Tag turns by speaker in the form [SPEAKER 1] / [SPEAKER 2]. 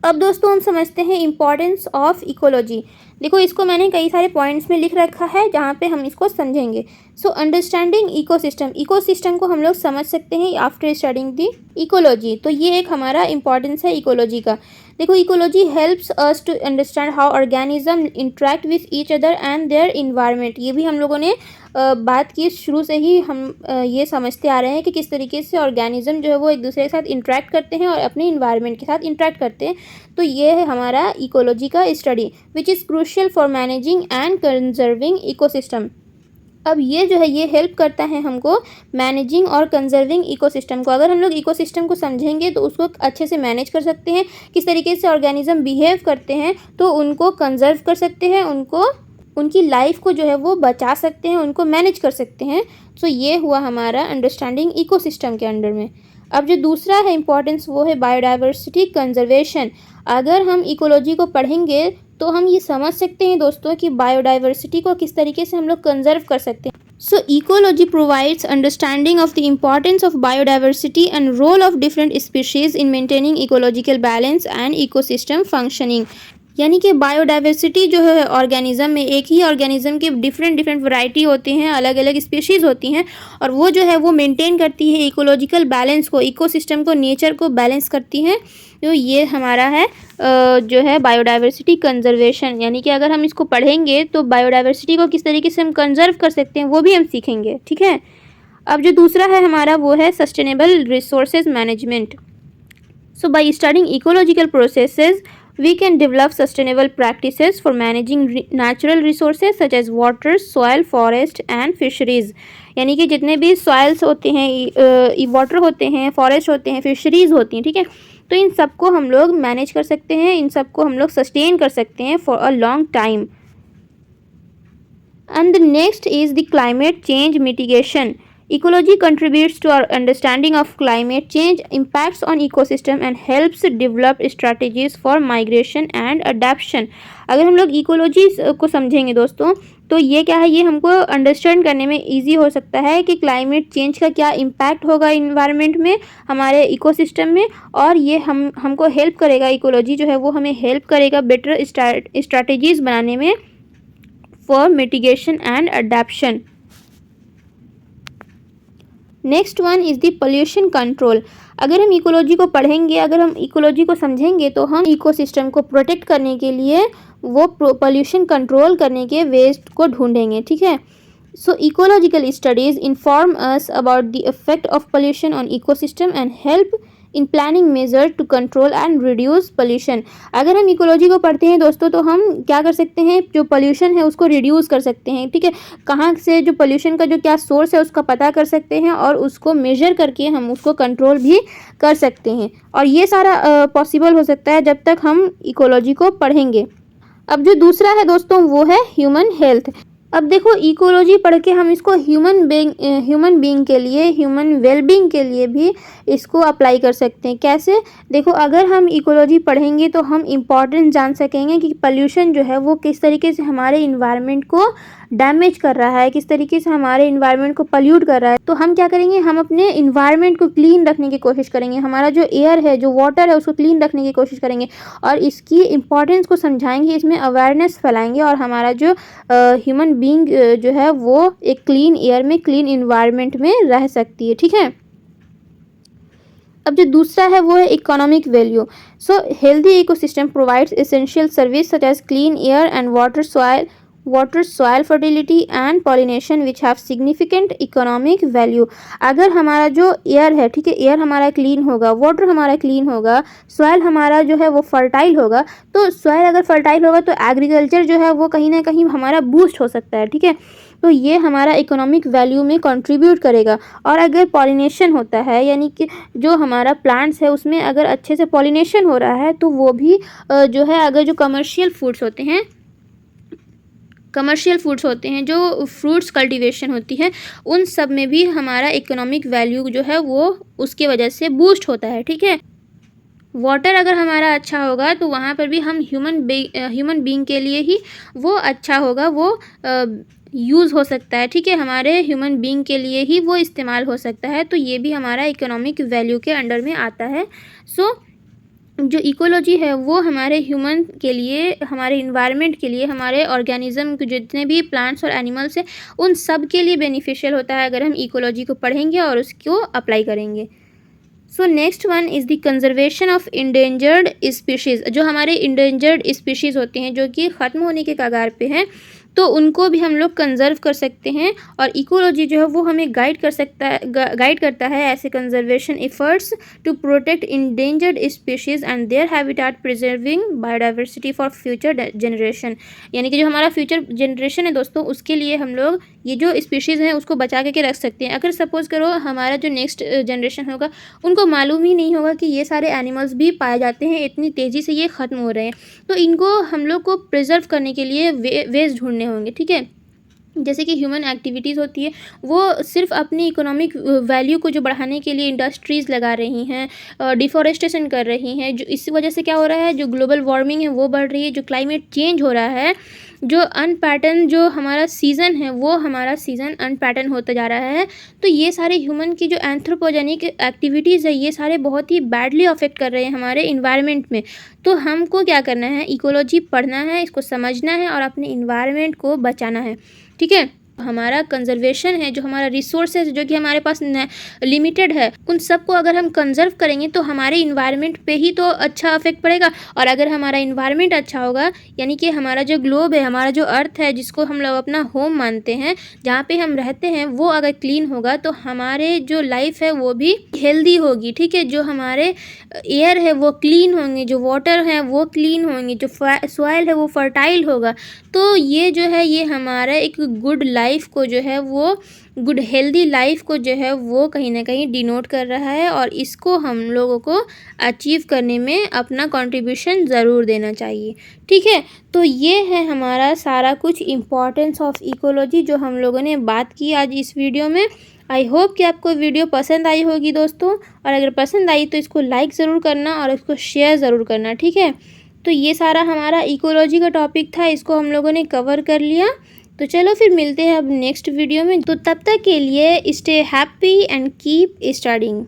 [SPEAKER 1] अब दोस्तों हम समझते हैं इम्पॉर्टेंस ऑफ इकोलॉजी। देखो इसको मैंने कई सारे पॉइंट्स में लिख रखा है जहाँ पे हम इसको समझेंगे। सो अंडरस्टैंडिंग इकोसिस्टम, इकोसिस्टम को हम लोग समझ सकते हैं आफ्टर स्टडिंग दी इकोलॉजी। तो ये एक हमारा इम्पॉर्टेंस है इकोलॉजी का। देखो ecology helps us to understand how organism interact with each other and their environment. ये भी हम लोगों ने बात की, शुरू से ही हम ये समझते आ रहे हैं कि किस तरीके से ऑर्गेनिज्म जो है वो एक दूसरे के साथ इंटरेक्ट करते हैं और अपने इन्वायरमेंट के साथ इंटरेक्ट करते हैं। तो ये है हमारा इकोलॉजी का study which is crucial for managing and conserving ecosystem. अब ये जो है ये हेल्प करता है हमको मैनेजिंग और कंजर्विंग इकोसिस्टम को। अगर हम लोग इकोसिस्टम को समझेंगे तो उसको अच्छे से मैनेज कर सकते हैं, किस तरीके से ऑर्गेनिज्म बिहेव करते हैं, तो उनको कंजर्व कर सकते हैं, उनको उनकी लाइफ को जो है वो बचा सकते हैं, उनको मैनेज कर सकते हैं। तो ये हुआ हमारा अंडरस्टैंडिंग इकोसिस्टम के अंडर में। अब जो दूसरा है इम्पॉर्टेंस वो है बायोडाइवर्सिटी कंजर्वेशन। अगर हम इकोलॉजी को पढ़ेंगे तो हम ये समझ सकते हैं दोस्तों कि बायोडाइवर्सिटी को किस तरीके से हम लोग कंजर्व कर सकते हैं। So ecology provides understanding of the importance of biodiversity and role of different species in maintaining ecological balance and ecosystem functioning. यानी कि बायोडाइवर्सिटी जो है ऑर्गेनिज्म में, एक ही ऑर्गेनिज्म के डिफरेंट वैरायटी होती हैं, अलग अलग स्पीशीज़ होती हैं, और वो जो है वो मेंटेन करती है इकोलॉजिकल बैलेंस को, इकोसिस्टम को, नेचर को बैलेंस करती हैं। तो ये हमारा है जो है बायोडाइवर्सिटी कंजर्वेशन। यानी कि अगर हम इसको पढ़ेंगे तो बायोडाइवर्सिटी को किस तरीके से हम कंजर्व कर सकते हैं वो भी हम सीखेंगे। ठीक है। अब जो दूसरा है हमारा वो है sustainable resources management. So by studying ecological processes we can develop sustainable practices for managing natural resources such as water, soil, forest and fisheries। यानी कि जितने भी सॉइल्स होते हैं, वाटर होते हैं, फॉरेस्ट होते हैं, फिशरीज होती हैं, ठीक है, तो इन सबको हम लोग मैनेज कर सकते हैं, इन सबको हम लोग सस्टेन कर सकते हैं for a long time. And the next is the climate change mitigation. Ecology contributes to our understanding of climate change, impacts on ecosystem and helps develop strategies for migration and adaptation। अगर हम लोग ecology को समझेंगे दोस्तों तो ये क्या है, ये हमको अंडरस्टैंड करने में इजी हो सकता है कि क्लाइमेट चेंज का क्या इम्पैक्ट होगा इन्वायरमेंट में, हमारे इकोसिस्टम में, और ये हमको हेल्प करेगा, इकोलॉजी जो है वो हमें हेल्प करेगा बेटर स्ट्रैटेजीज बनाने में for mitigation and adaptation. Next one is the pollution control. अगर हम इकोलॉजी को पढ़ेंगे, अगर हम इकोलॉजी को समझेंगे तो हम इकोसिस्टम को प्रोटेक्ट करने के लिए वो पोल्यूशन कंट्रोल करने के वेज को ढूंढेंगे। ठीक है। So ecological studies inform us about the effect of pollution on ecosystem and help in planning measure to control and reduce pollution. अगर हम इकोलॉजी को पढ़ते हैं दोस्तों तो हम क्या कर सकते हैं, जो पोल्यूशन है उसको रिड्यूस कर सकते हैं। ठीक है। कहाँ से जो पोल्यूशन का जो क्या सोर्स है उसका पता कर सकते हैं और उसको मेजर करके हम उसको कंट्रोल भी कर सकते हैं, और ये सारा पॉसिबल हो सकता है जब तक हम इकोलॉजी को पढ़ेंगे। अब जो दूसरा है दोस्तों वो है ह्यूमन हेल्थ। अब देखो इकोलॉजी पढ़ के हम इसको ह्यूमन बीइंग के लिए, ह्यूमन वेलबींग के लिए भी इसको अप्लाई कर सकते हैं। कैसे? देखो अगर हम इकोलॉजी पढ़ेंगे तो हम इम्पॉर्टेंस जान सकेंगे कि पोल्यूशन जो है वो किस तरीके से हमारे इन्वायरमेंट को डैमेज कर रहा है, किस तरीके से हमारे इन्वायरमेंट को पल्यूट कर रहा है। तो हम क्या करेंगे, हम अपने इन्वायरमेंट को क्लीन रखने की कोशिश करेंगे, हमारा जो एयर है, जो वाटर है, उसको क्लीन रखने की कोशिश करेंगे और इसकी इम्पॉर्टेंस को समझाएंगे, इसमें अवेयरनेस फैलाएंगे और हमारा जो ह्यूमन बीइंग जो है वो एक क्लीन एयर में, क्लीन इन्वायरमेंट में रह सकती है। ठीक है। अब जो दूसरा है वो है economic value. So healthy ecosystem provides essential service such as clean air and water, soil fertility and pollination which have significant economic value। अगर हमारा जो एयर है, ठीक है, एयर हमारा क्लीन होगा, वाटर हमारा क्लीन होगा, सॉइल हमारा जो है वो फर्टाइल होगा, तो सॉइल अगर फर्टाइल होगा तो एग्रीकल्चर जो है वो कहीं ना कहीं हमारा बूस्ट हो सकता है। ठीक है। तो ये हमारा इकोनॉमिक वैल्यू में कंट्रीब्यूट करेगा। और अगर पॉलिनेशन होता है, यानी कि जो हमारा प्लांट्स है उसमें अगर अच्छे से पॉलिनेशन हो रहा है तो वो भी जो है, अगर जो कमर्शियल फूड्स होते हैं, जो फ्रूट्स कल्टीवेशन होती है, उन सब में भी हमारा इकोनॉमिक वैल्यू जो है वो उसके वजह से बूस्ट होता है। ठीक है। वाटर अगर हमारा अच्छा होगा तो वहाँ पर भी हम ह्यूमन बीइंग के लिए ही वो अच्छा होगा, वो यूज़ हो सकता है। ठीक है। हमारे ह्यूमन बीइंग के लिए ही वो इस्तेमाल हो सकता है। तो ये भी हमारा इकोनॉमिक वैल्यू के अंडर में आता है। सो जो इकोलॉजी है वो हमारे ह्यूमन के लिए, हमारे इन्वायरमेंट के लिए, हमारे ऑर्गेनिज्म के जितने भी प्लांट्स और एनिमल्स हैं उन सब के लिए बेनिफिशियल होता है अगर हम इकोलॉजी को पढ़ेंगे और उसको अप्लाई करेंगे। So next one is the conservation of endangered species. जो हमारे इंडेंजर्ड स्पीशीज़ होते हैं जो कि ख़त्म होने के कगार पे हैं, तो उनको भी हम लोग कंजर्व कर सकते हैं और इकोलॉजी जो है वो हमें गाइड करता है ऐसे conservation efforts to protect endangered species and their habitat, preserving biodiversity for future generation. यानी कि जो हमारा फ्यूचर जनरेशन है दोस्तों, उसके लिए हम लोग ये जो स्पीशीज़ हैं उसको बचा के रख सकते हैं। अगर सपोज़ करो हमारा जो नेक्स्ट जनरेशन होगा उनको मालूम ही नहीं होगा कि ये सारे एनिमल्स भी पाए जाते हैं, इतनी तेज़ी से ये ख़त्म हो रहे हैं, तो इनको हम लोग को प्रिजर्व करने के लिए वेज ढूंढने होंगे। ठीक है, जैसे कि ह्यूमन एक्टिविटीज़ होती है वो सिर्फ अपनी इकोनॉमिक वैल्यू को जो बढ़ाने के लिए इंडस्ट्रीज़ लगा रही हैं, डिफॉरेस्टेशन कर रही हैं, जो इस वजह से क्या हो रहा है, जो ग्लोबल वार्मिंग है वो बढ़ रही है, जो क्लाइमेट चेंज हो रहा है, जो अनपैटर्न जो हमारा सीज़न है वो हमारा सीज़न अनपैटर्न होता जा रहा है। तो ये सारे ह्यूमन की जो एंथ्रोपोजेनिक एक्टिविटीज़ है ये सारे बहुत ही बैडली अफेक्ट कर रहे हैं हमारे इन्वायरमेंट में। तो हमको क्या करना है, इकोलॉजी पढ़ना है, इसको समझना है और अपने इन्वायरमेंट को बचाना है। ठीक है, हमारा कंजर्वेशन है, जो हमारा रिसोर्सेज जो कि हमारे पास लिमिटेड है, उन सब को अगर हम कंजर्व करेंगे तो हमारे इन्वायरमेंट पे ही तो अच्छा अफेक्ट पड़ेगा। और अगर हमारा इन्वायरमेंट अच्छा होगा, यानी कि हमारा जो ग्लोब है, हमारा जो अर्थ है जिसको हम लोग अपना होम मानते हैं, जहाँ पे हम रहते हैं, वो अगर क्लीन होगा तो हमारे जो लाइफ है वो भी हेल्दी होगी। ठीक है, जो हमारे एयर है वो क्लीन होंगे, जो वाटर है वो क्लीन होंगे, जो सॉइल है वो फर्टाइल होगा। तो ये जो है ये हमारा एक गुड लाइफ को जो है वो गुड हेल्दी लाइफ को जो है वो कहीं ना कहीं डिनोट कर रहा है और इसको हम लोगों को अचीव करने में अपना कंट्रीब्यूशन ज़रूर देना चाहिए। ठीक है, तो ये है हमारा सारा कुछ इम्पोर्टेंस ऑफ इकोलॉजी जो हम लोगों ने बात की आज इस वीडियो में। आई होप कि आपको वीडियो पसंद आई होगी दोस्तों, और अगर पसंद आई तो इसको लाइक ज़रूर करना और इसको शेयर ज़रूर करना। ठीक है, तो ये सारा हमारा इकोलॉजी का टॉपिक था, इसको हम लोगों ने कवर कर लिया। तो चलो फिर मिलते हैं अब नेक्स्ट वीडियो में। तो तब तक के लिए stay happy and keep studying.